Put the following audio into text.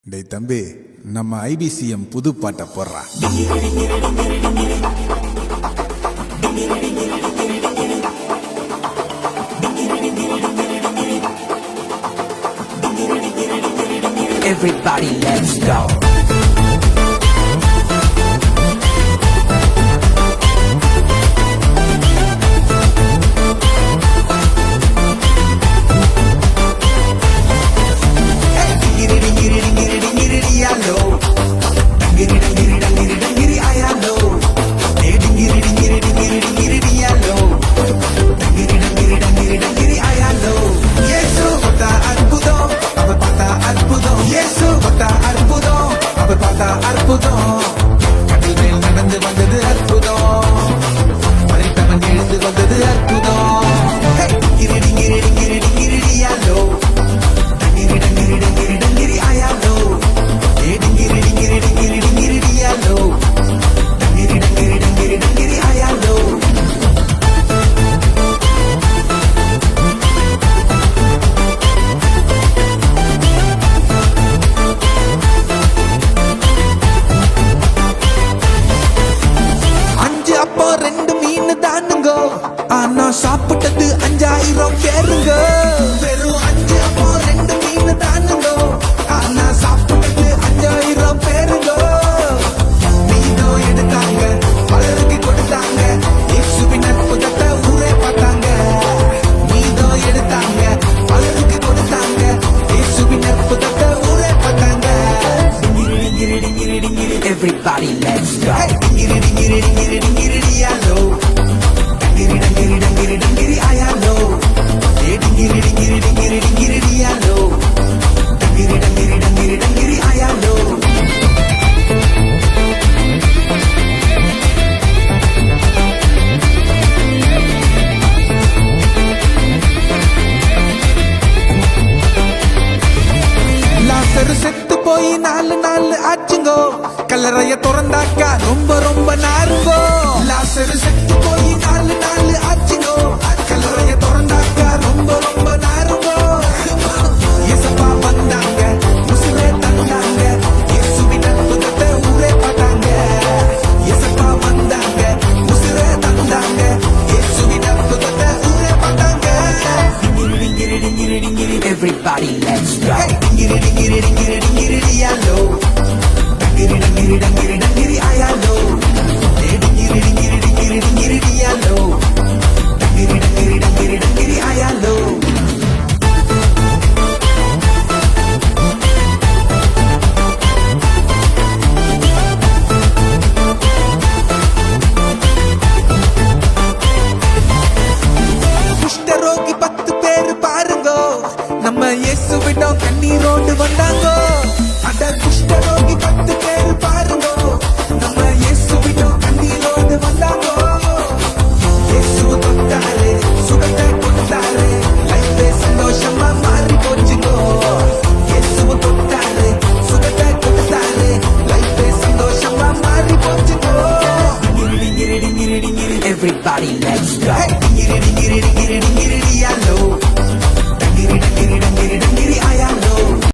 டேய் தம்பி, நம்ம ஐபிசிஎம் புது பாட்டை போடுறா. Everybody, let's go. அற்புதம் கடல் மேல் நடந்து வந்தது அற்புதம், மறைத்தவன் எழுந்து வந்தது அற்புதம். கிரடியாலோ டங்கிரி ஆயாலோ கிரடியாலோ டங்கிரி ஆயாலோ. ஆனா சாப்பிட்டது 5000 பேருங்க. வெறும் 5 அப்போ 2 மீன் தானுங்க. ஆனா சாப்பிட்டது 5000 பேருங்க. மீனோ எடுத்தாங்க, பலருக்கு கொடுத்தாங்க. இயேசுவின் அற்புதத்தை ஊரே பார்த்தாங்க. மீனோ எடுத்தாங்க, பலருக்கு கொடுத்தாங்க. இயேசுவின் அற்புதத்தை ஊரே பார்த்தாங்க. Everybody, let's go. டிங்கிரிடியாலோ டங்கிரி ஆயாலோ டிங்கிரிடியாலோ டங்கிரி ஆயாலோ. லாசரு செத்து போய் 4 நாள் ஆச்சுங்கோ. கல்லறைய திறந்தாக்கா ரொம்ப நாருங்கோ. லாசரு செத்து போய்